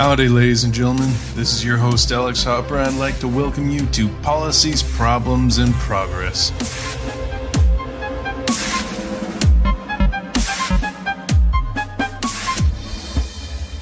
Howdy, ladies and gentlemen. This is your host, Alex Hopper. I'd like to welcome you to Policies, Problems, and Progress.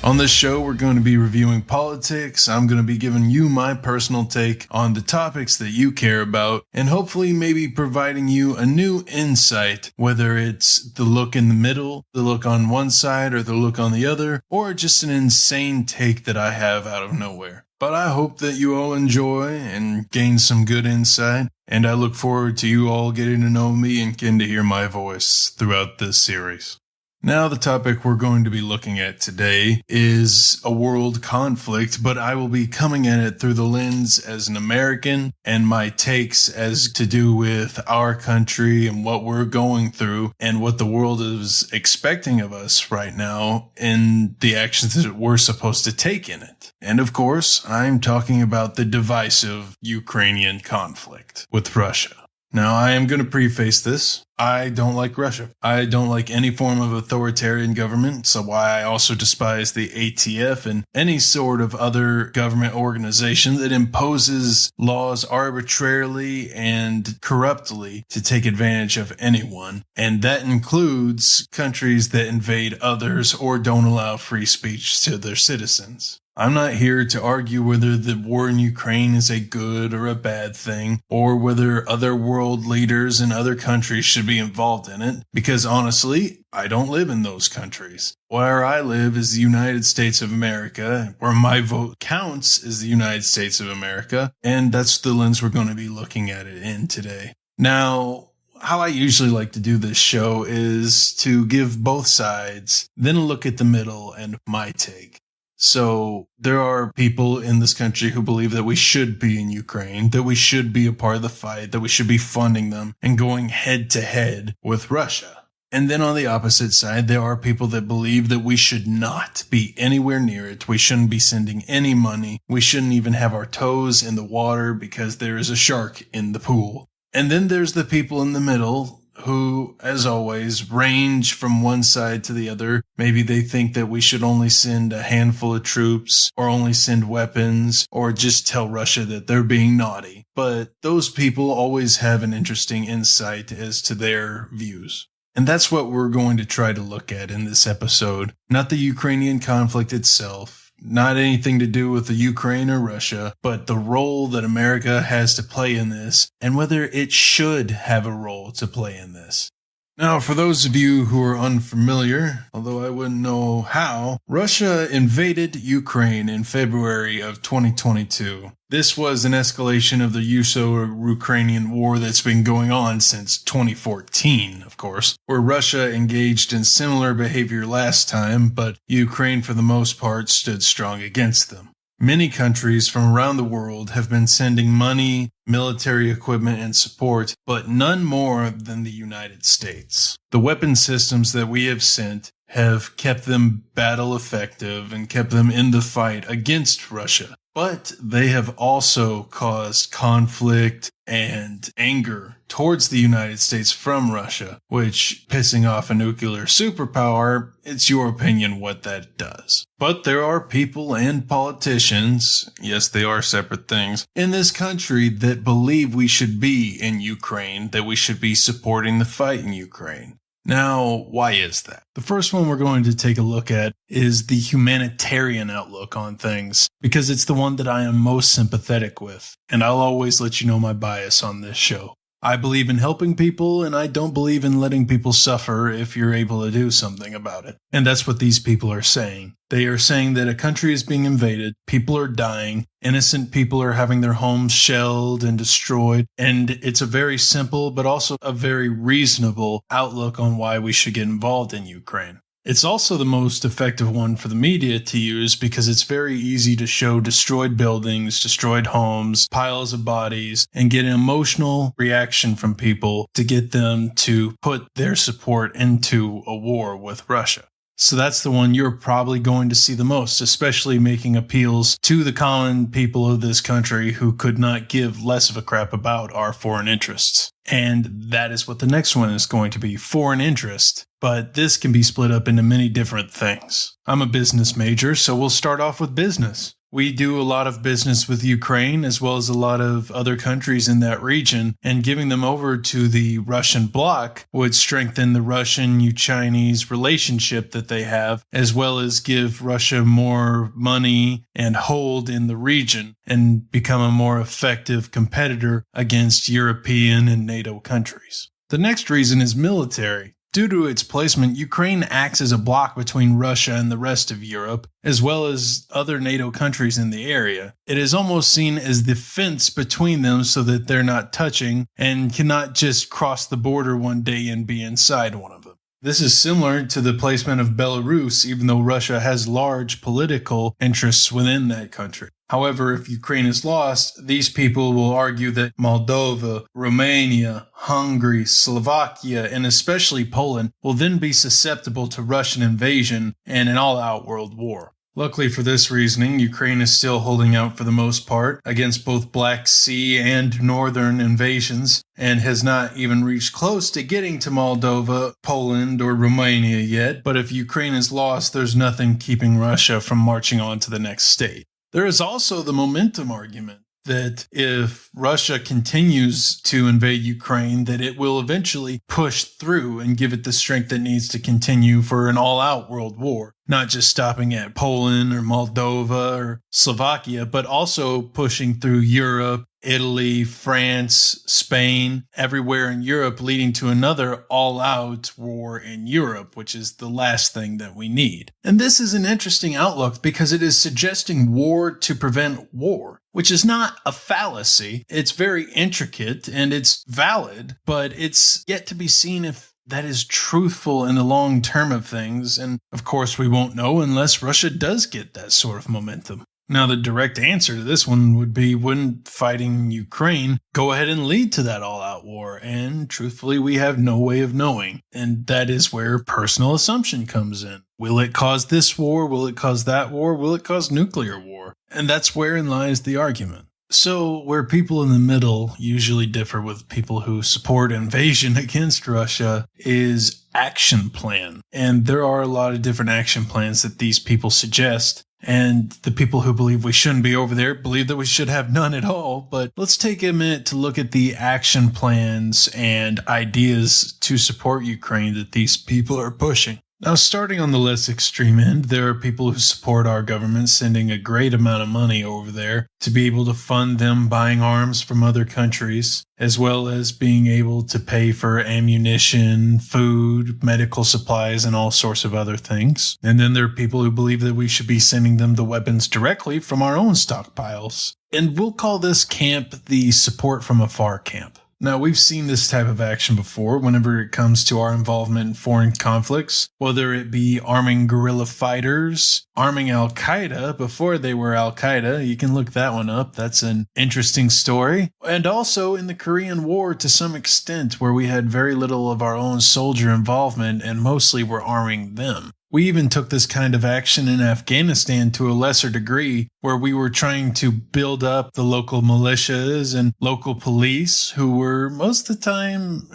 On this show, we're going to be reviewing politics. I'm going to be giving you my personal take on the topics that you care about, and hopefully maybe providing you a new insight, whether it's the look in the middle, the look on one side, or the look on the other, or just an insane take that I have out of nowhere. But I hope that you all enjoy and gain some good insight, and I look forward to you all getting to know me and getting to hear my voice throughout this series. Now, the topic we're going to be looking at today is a world conflict, but I will be coming at it through the lens as an American and my takes as to do with our country and what we're going through and what the world is expecting of us right now and the actions that we're supposed to take in it. And of course, I'm talking about the divisive Ukrainian conflict with Russia. Now, I am going to preface this. I don't like Russia. I don't like any form of authoritarian government, so why I also despise the ATF and any sort of other government organization that imposes laws arbitrarily and corruptly to take advantage of anyone. And that includes countries that invade others or don't allow free speech to their citizens. I'm not here to argue whether the war in Ukraine is a good or a bad thing, or whether other world leaders in other countries should be involved in it, because honestly, I don't live in those countries. Where I live is the United States of America, where my vote counts is the United States of America, and that's the lens we're going to be looking at it in today. Now, how I usually like to do this show is to give both sides, then a look at the middle and my take. So there are people in this country who believe that we should be in Ukraine, that we should be a part of the fight, that we should be funding them and going head to head with Russia. And then on the opposite side, there are people that believe that we should not be anywhere near it. We shouldn't be sending any money. We shouldn't even have our toes in the water because there is a shark in the pool. And then there's the people in the middle who, as always, range from one side to the other. Maybe they think that we should only send a handful of troops or only send weapons or just tell Russia that they're being naughty. But those people always have an interesting insight as to their views. And that's what we're going to try to look at in this episode. Not the Ukrainian conflict itself. Not anything to do with the Ukraine or Russia, but the role that America has to play in this and whether it should have a role to play in this. Now, for those of you who are unfamiliar, although I wouldn't know how, Russia invaded Ukraine in February of 2022. This was an escalation of the Russo-Ukrainian war that's been going on since 2014, of course, where Russia engaged in similar behavior last time, but Ukraine for the most part stood strong against them. Many countries from around the world have been sending money, military equipment, and support, but none more than the United States. The weapon systems that we have sent have kept them battle effective and kept them in the fight against Russia. But they have also caused conflict and anger towards the United States from Russia, which, pissing off a nuclear superpower, it's your opinion what that does. But there are people and politicians, yes, they are separate things, in this country that believe we should be in Ukraine, that we should be supporting the fight in Ukraine. Now, why is that? The first one we're going to take a look at is the humanitarian outlook on things, because it's the one that I am most sympathetic with, and I'll always let you know my bias on this show. I believe in helping people, and I don't believe in letting people suffer if you're able to do something about it. And that's what these people are saying. They are saying that a country is being invaded, people are dying, innocent people are having their homes shelled and destroyed, and it's a very simple but also a very reasonable outlook on why we should get involved in Ukraine. It's also the most effective one for the media to use because it's very easy to show destroyed buildings, destroyed homes, piles of bodies, and get an emotional reaction from people to get them to put their support into a war with Russia. So that's the one you're probably going to see the most, especially making appeals to the common people of this country who could not give less of a crap about our foreign interests. And that is what the next one is going to be, foreign interest. But this can be split up into many different things. I'm a business major, so we'll start off with business. We do a lot of business with Ukraine as well as a lot of other countries in that region, and giving them over to the Russian bloc would strengthen the Russian-Chinese relationship that they have, as well as give Russia more money and hold in the region and become a more effective competitor against European and NATO countries. The next reason is military. Due to its placement, Ukraine acts as a block between Russia and the rest of Europe, as well as other NATO countries in the area. It is almost seen as the fence between them so that they're not touching and cannot just cross the border one day and be inside one of them. This is similar to the placement of Belarus, even though Russia has large political interests within that country. However, if Ukraine is lost, these people will argue that Moldova, Romania, Hungary, Slovakia, and especially Poland will then be susceptible to Russian invasion and an all-out world war. Luckily for this reasoning, Ukraine is still holding out for the most part against both Black Sea and northern invasions, and has not even reached close to getting to Moldova, Poland, or Romania yet. But if Ukraine is lost, there's nothing keeping Russia from marching on to the next state. There is also the momentum argument that if Russia continues to invade Ukraine, that it will eventually push through and give it the strength it needs to continue for an all-out world war, not just stopping at Poland or Moldova or Slovakia, but also pushing through Europe, Italy, France, Spain, everywhere in Europe, leading to another all-out war in Europe, which is the last thing that we need. And this is an interesting outlook because it is suggesting war to prevent war, which is not a fallacy. It's very intricate and it's valid, but it's yet to be seen if that is truthful in the long term of things. And of course, we won't know unless Russia does get that sort of momentum. Now, the direct answer to this one would be, wouldn't fighting Ukraine go ahead and lead to that all-out war? And truthfully, we have no way of knowing. And that is where personal assumption comes in. Will it cause this war? Will it cause that war? Will it cause nuclear war? And that's wherein lies the argument. So, where people in the middle usually differ with people who support invasion against Russia is action plan. And there are a lot of different action plans that these people suggest. And the people who believe we shouldn't be over there believe that we should have none at all. But let's take a minute to look at the action plans and ideas to support Ukraine that these people are pushing. Now, starting on the less extreme end, there are people who support our government sending a great amount of money over there to be able to fund them buying arms from other countries, as well as being able to pay for ammunition, food, medical supplies, and all sorts of other things. And then there are people who believe that we should be sending them the weapons directly from our own stockpiles. And we'll call this camp the support from afar camp. Now, we've seen this type of action before whenever it comes to our involvement in foreign conflicts, whether it be arming guerrilla fighters, arming Al-Qaeda before they were Al-Qaeda. You can look that one up. That's an interesting story. And also in the Korean War to some extent, where we had very little of our own soldier involvement and mostly were arming them. We even took this kind of action in Afghanistan to a lesser degree, where we were trying to build up the local militias and local police who were most of the time,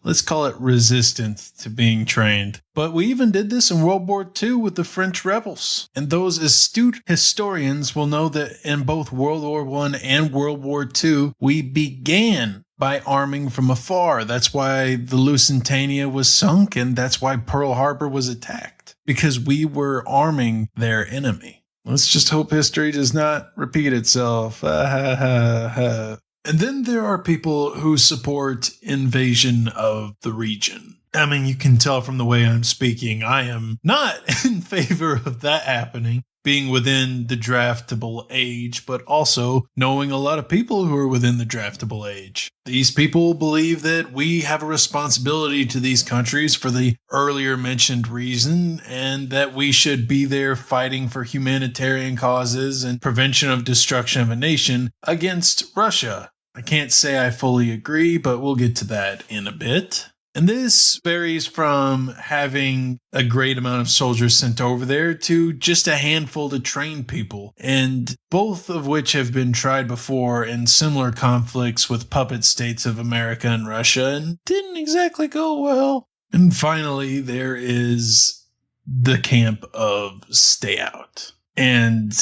let's call it resistant to being trained. But we even did this in World War II with the French rebels. And those astute historians will know that in both World War I and World War II, we began by arming from afar. That's why the Lusitania was sunk, and that's why Pearl Harbor was attacked, because we were arming their enemy. Let's just hope history does not repeat itself. And then there are people who support invasion of the region. I mean, you can tell from the way I'm speaking, I am not in favor of that happening, being within the draftable age, but also knowing a lot of people who are within the draftable age. These people believe that we have a responsibility to these countries for the earlier mentioned reason, and that we should be there fighting for humanitarian causes and prevention of destruction of a nation against Russia. I can't say I fully agree, but we'll get to that in a bit. And this varies from having a great amount of soldiers sent over there to just a handful to train people, and both of which have been tried before in similar conflicts with puppet states of America and Russia and didn't exactly go well. And finally, there is the camp of stay out. And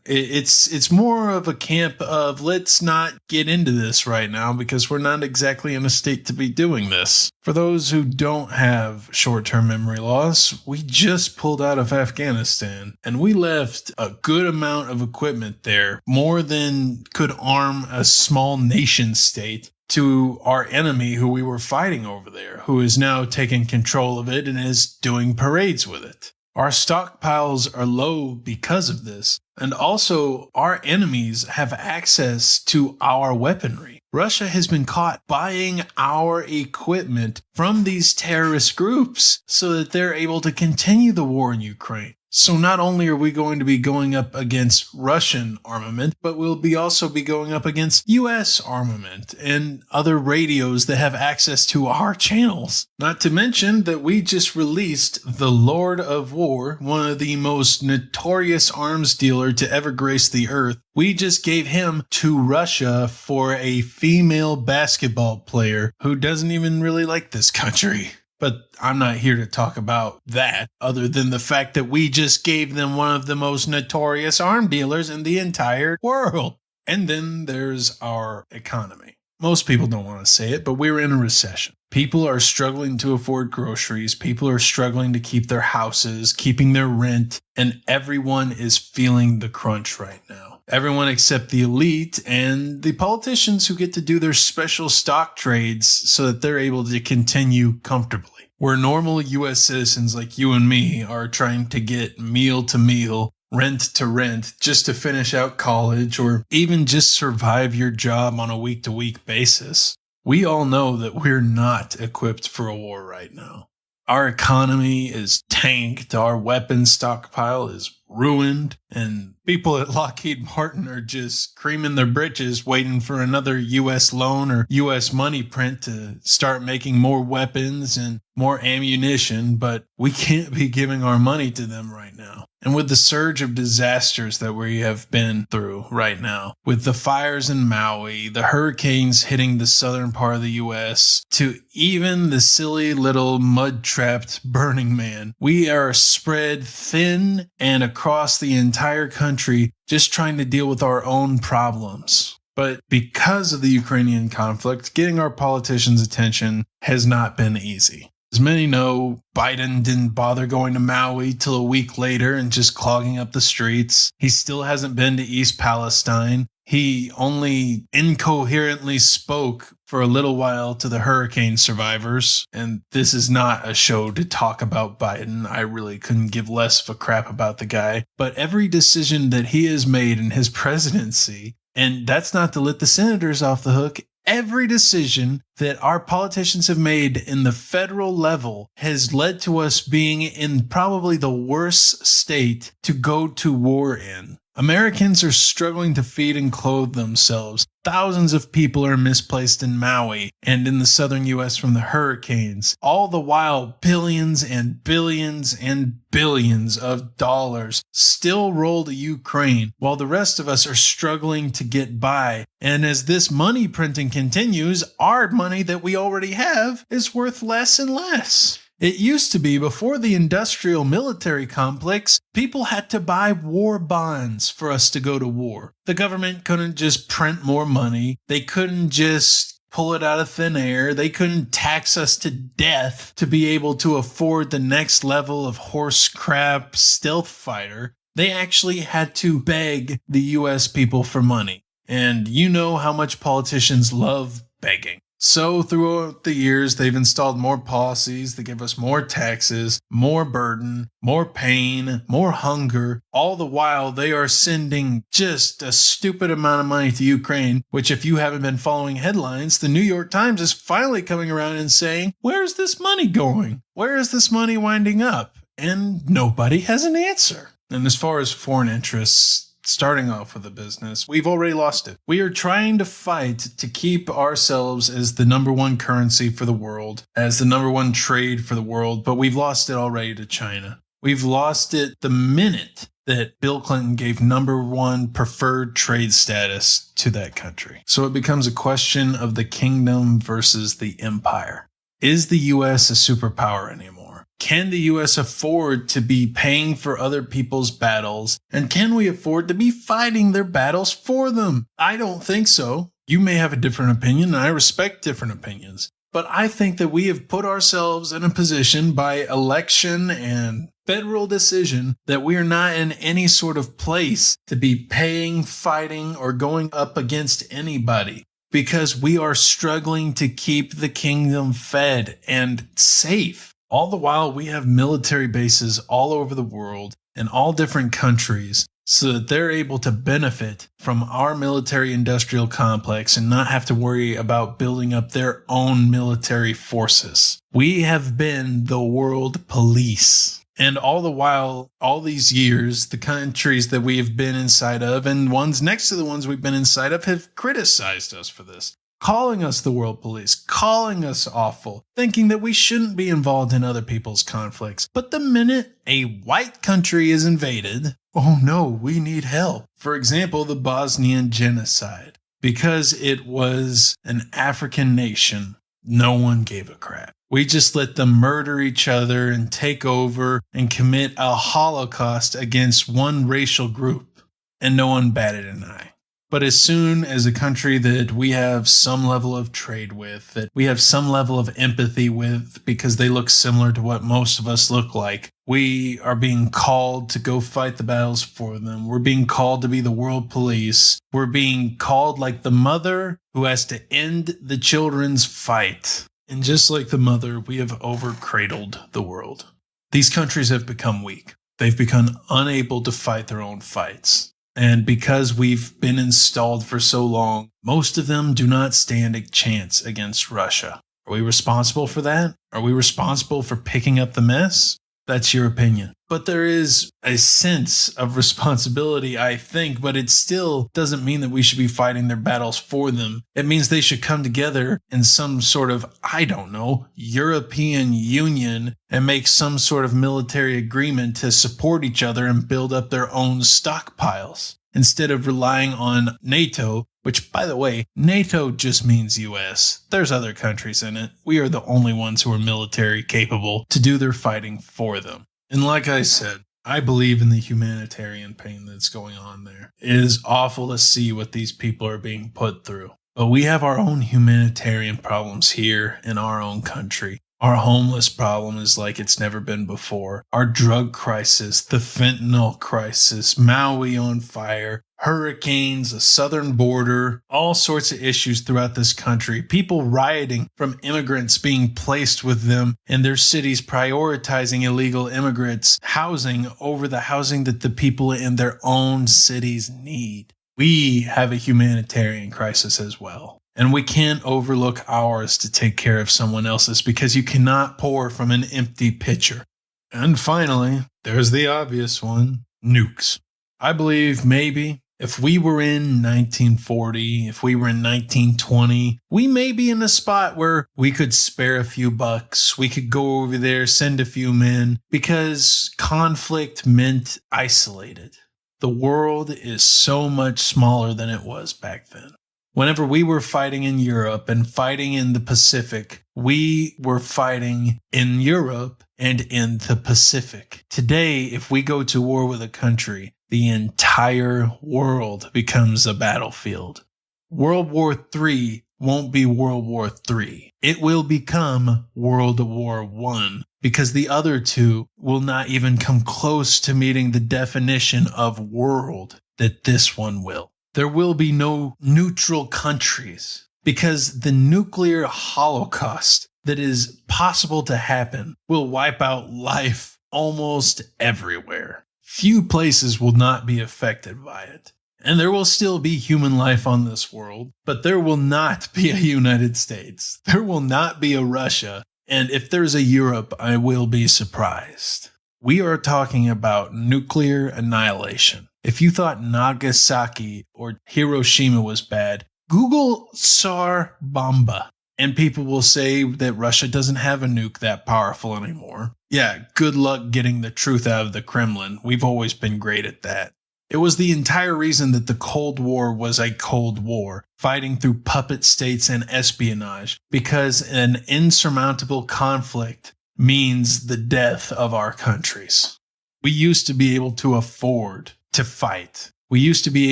it's more of a camp of let's not get into this right now because we're not exactly in a state to be doing this. For those who don't have short-term memory loss, we just pulled out of Afghanistan and we left a good amount of equipment there, more than could arm a small nation state, to our enemy who we were fighting over there, who is now taking control of it and is doing parades with it. Our stockpiles are low because of this, and also our enemies have access to our weaponry. Russia has been caught buying our equipment from these terrorist groups so that they're able to continue the war in Ukraine. So not only are we going to be going up against Russian armament, but we'll also be going up against U.S. armament and other radios that have access to our channels. Not to mention that we just released the Lord of War, one of the most notorious arms dealer to ever grace the earth. We just gave him to Russia for a female basketball player who doesn't even really like this country. But I'm not here to talk about that, other than the fact that we just gave them one of the most notorious arm dealers in the entire world. And then there's our economy. Most people don't want to say it, but we're in a recession. People are struggling to afford groceries. People are struggling to keep their houses, keeping their rent, and everyone is feeling the crunch right now. Everyone except the elite and the politicians who get to do their special stock trades so that they're able to continue comfortably. Where normal U.S. citizens like you and me are trying to get meal to meal, rent to rent, just to finish out college or even just survive your job on a week-to-week basis. We all know that we're not equipped for a war right now. Our economy is tanked, our weapons stockpile is ruined, and people at Lockheed Martin are just creaming their britches waiting for another U.S. loan or U.S. money print to start making more weapons and more ammunition, but we can't be giving our money to them right now. And with the surge of disasters that we have been through right now, with the fires in Maui, the hurricanes hitting the southern part of the U.S., to even the silly little mud-trapped Burning Man, we are spread thin and across the entire country just trying to deal with our own problems. But because of the Ukrainian conflict, getting our politicians' attention has not been easy. As many know, Biden didn't bother going to Maui till a week later and just clogging up the streets. He still hasn't been to East Palestine. He only incoherently spoke for a little while to the hurricane survivors. And this is not a show to talk about Biden. I really couldn't give less of a crap about the guy. But every decision that he has made in his presidency, and that's not to let the senators off the hook, every decision that our politicians have made in the federal level has led to us being in probably the worst state to go to war in. Americans are struggling to feed and clothe themselves. Thousands of people are misplaced in Maui and in the southern U.S. from the hurricanes. All the while, billions and billions and billions of dollars still roll to Ukraine, while the rest of us are struggling to get by. And as this money printing continues, our money that we already have is worth less and less. It used to be, before the industrial military complex, people had to buy war bonds for us to go to war. The government couldn't just print more money. They couldn't just pull it out of thin air. They couldn't tax us to death to be able to afford the next level of horse crap stealth fighter. They actually had to beg the U.S. people for money. And you know how much politicians love begging. So throughout the years, they've installed more policies that give us more taxes, more burden, more pain, more hunger. All the while, they are sending just a stupid amount of money to Ukraine, which if you haven't been following headlines, the New York Times is finally coming around and saying, where's this money going? Where is this money winding up? And nobody has an answer. And as far as foreign interests, starting off with a business, we've already lost it. We are trying to fight to keep ourselves as the number one currency for the world, as the number one trade for the world, but we've lost it already to China. We've lost it the minute that Bill Clinton gave number one preferred trade status to that country. So it becomes a question of the kingdom versus the empire. Is the U.S. a superpower anymore? Can the U.S. afford to be paying for other people's battles? And can we afford to be fighting their battles for them? I don't think so. You may have a different opinion, and I respect different opinions. But I think that we have put ourselves in a position by election and federal decision that we are not in any sort of place to be paying, fighting, or going up against anybody, because we are struggling to keep the kingdom fed and safe. All the while, we have military bases all over the world in all different countries so that they're able to benefit from our military-industrial complex and not have to worry about building up their own military forces. We have been the world police. And all the while, all these years, the countries that we have been inside of and ones next to the ones we've been inside of have criticized us for this, calling us the world police, calling us awful, thinking that we shouldn't be involved in other people's conflicts. But the minute a white country is invaded, oh no, we need help. For example, the Bosnian genocide. Because it was an African nation, no one gave a crap. We just let them murder each other and take over and commit a holocaust against one racial group, and no one batted an eye. But as soon as a country that we have some level of trade with, that we have some level of empathy with because they look similar to what most of us look like, we are being called to go fight the battles for them. We're being called to be the world police. We're being called like the mother who has to end the children's fight. And just like the mother, we have over-cradled the world. These countries have become weak. They've become unable to fight their own fights. And because we've been installed for so long, most of them do not stand a chance against Russia. Are we responsible for that? Are we responsible for picking up the mess? That's your opinion. But there is a sense of responsibility, I think, but it still doesn't mean that we should be fighting their battles for them. It means they should come together in some sort of, I don't know, European Union and make some sort of military agreement to support each other and build up their own stockpiles, instead of relying on NATO, which, by the way, NATO just means U.S. There's other countries in it. We are the only ones who are military capable to do their fighting for them. And like I said, I believe in the humanitarian pain that's going on there. It is awful to see what these people are being put through. But we have our own humanitarian problems here in our own country. Our homeless problem is like it's never been before. Our drug crisis, the fentanyl crisis, Maui on fire, hurricanes, a southern border, all sorts of issues throughout this country. People rioting from immigrants being placed with them in their cities, prioritizing illegal immigrants' housing over the housing that the people in their own cities need. We have a humanitarian crisis as well. And we can't overlook ours to take care of someone else's, because you cannot pour from an empty pitcher. And finally, there's the obvious one, nukes. I believe maybe if we were in 1940, if we were in 1920, we may be in a spot where we could spare a few bucks. We could go over there, send a few men, because conflict meant isolated. The world is so much smaller than it was back then. Whenever we were fighting in Europe and fighting in the Pacific, we were fighting in Europe and in the Pacific. Today, if we go to war with a country, the entire world becomes a battlefield. World War III won't be World War III. It will become World War I, because the other two will not even come close to meeting the definition of world that this one will. There will be no neutral countries, because the nuclear holocaust that is possible to happen will wipe out life almost everywhere. Few places will not be affected by it. And there will still be human life on this world, but there will not be a United States. There will not be a Russia. And if there's a Europe, I will be surprised. We are talking about nuclear annihilation. If you thought Nagasaki or Hiroshima was bad, Google Tsar Bomba. And people will say that Russia doesn't have a nuke that powerful anymore. Yeah, good luck getting the truth out of the Kremlin. We've always been great at that. It was the entire reason that the Cold War was a Cold War, fighting through puppet states and espionage, because an insurmountable conflict means the death of our countries. We used to be able to afford to fight. We used to be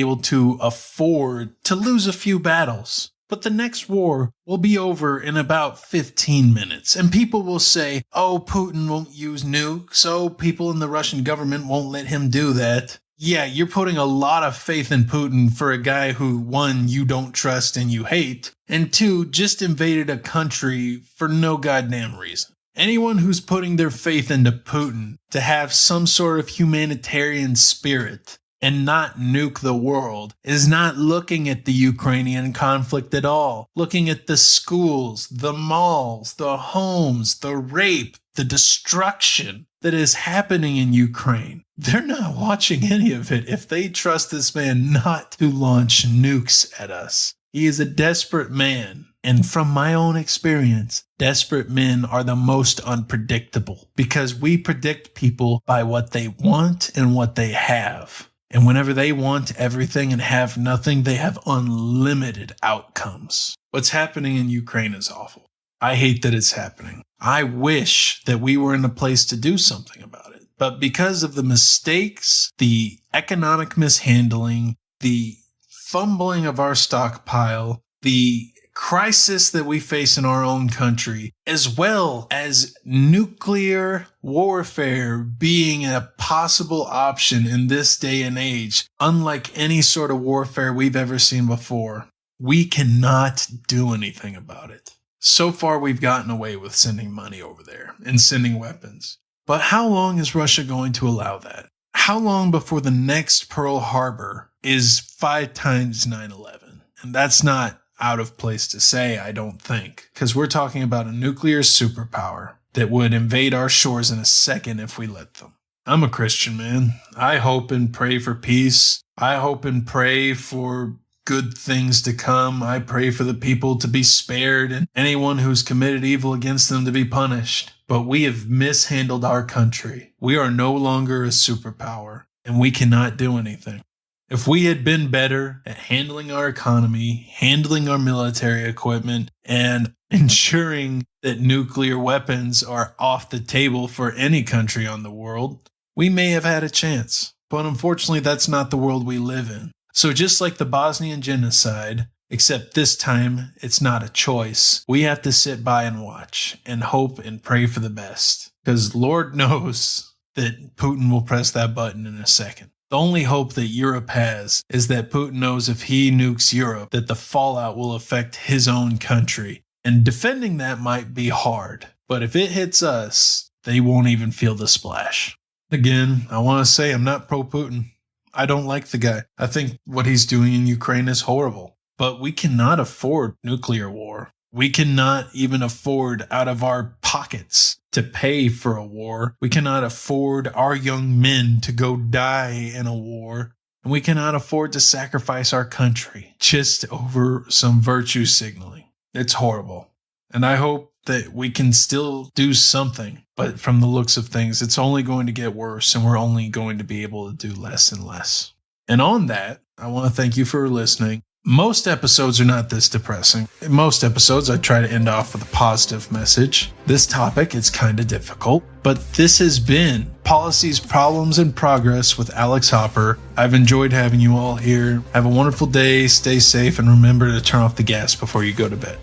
able to afford to lose a few battles. But the next war will be over in about 15 minutes. And people will say, oh, Putin won't use nukes. Oh, people in the Russian government won't let him do that. Yeah, you're putting a lot of faith in Putin for a guy who, one, you don't trust and you hate, and two, just invaded a country for no goddamn reason. Anyone who's putting their faith into Putin to have some sort of humanitarian spirit and not nuke the world is not looking at the Ukrainian conflict at all. Looking at the schools, the malls, the homes, the rape, the destruction that is happening in Ukraine. They're not watching any of it if they trust this man not to launch nukes at us. He is a desperate man. And from my own experience, desperate men are the most unpredictable because we predict people by what they want and what they have. And whenever they want everything and have nothing, they have unlimited outcomes. What's happening in Ukraine is awful. I hate that it's happening. I wish that we were in a place to do something about it. But because of the mistakes, the economic mishandling, the fumbling of our stockpile, the crisis that we face in our own country, as well as nuclear warfare being a possible option in this day and age, unlike any sort of warfare we've ever seen before, we cannot do anything about it. So far, we've gotten away with sending money over there and sending weapons. But how long is Russia going to allow that? How long before the next Pearl Harbor is 5 times 9/11? And that's not out of place to say, I don't think, because we're talking about a nuclear superpower that would invade our shores in a second if we let them. I'm a Christian, man. I hope and pray for peace. I hope and pray for good things to come. I pray for the people to be spared and anyone who's committed evil against them to be punished. But we have mishandled our country. We are no longer a superpower, and we cannot do anything. If we had been better at handling our economy, handling our military equipment, and ensuring that nuclear weapons are off the table for any country on the world, we may have had a chance. But unfortunately, that's not the world we live in. So just like the Bosnian genocide, except this time it's not a choice, we have to sit by and watch and hope and pray for the best. Because Lord knows that Putin will press that button in a second. The only hope that Europe has is that Putin knows if he nukes Europe, that the fallout will affect his own country. And defending that might be hard. But if it hits us, they won't even feel the splash. Again, I want to say I'm not pro-Putin. I don't like the guy. I think what he's doing in Ukraine is horrible. But we cannot afford nuclear war. We cannot even afford out of our pockets to pay for a war. We cannot afford our young men to go die in a war. And we cannot afford to sacrifice our country just over some virtue signaling. It's horrible. And I hope that we can still do something. But from the looks of things, it's only going to get worse and we're only going to be able to do less and less. And on that, I want to thank you for listening. Most episodes are not this depressing. In most episodes, I try to end off with a positive message. This topic is kind of difficult, but this has been Policies, Problems, and Progress with Alex Hopper. I've enjoyed having you all here. Have a wonderful day, stay safe, and remember to turn off the gas before you go to bed.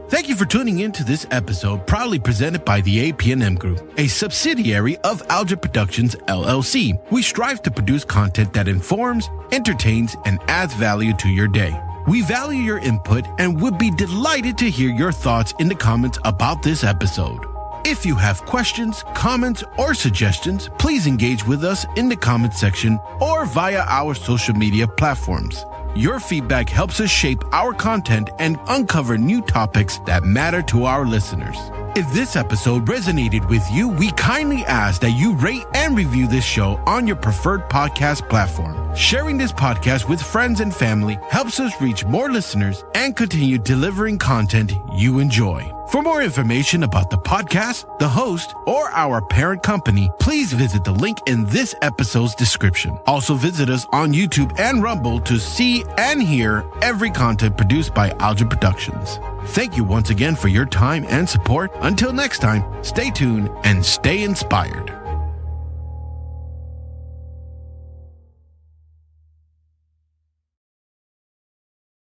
Thank you for tuning in to this episode, proudly presented by the APNM Group, a subsidiary of Alger Productions, LLC. We strive to produce content that informs, entertains, and adds value to your day. We value your input and would be delighted to hear your thoughts in the comments about this episode. If you have questions, comments, or suggestions, please engage with us in the comment section or via our social media platforms. Your feedback helps us shape our content and uncover new topics that matter to our listeners. If this episode resonated with you, we kindly ask that you rate and review this show on your preferred podcast platform. Sharing this podcast with friends and family helps us reach more listeners and continue delivering content you enjoy. For more information about the podcast, the host, or our parent company, please visit the link in this episode's description. Also visit us on YouTube and Rumble to see and hear every content produced by Algae Productions. Thank you once again for your time and support. Until next time, stay tuned and stay inspired.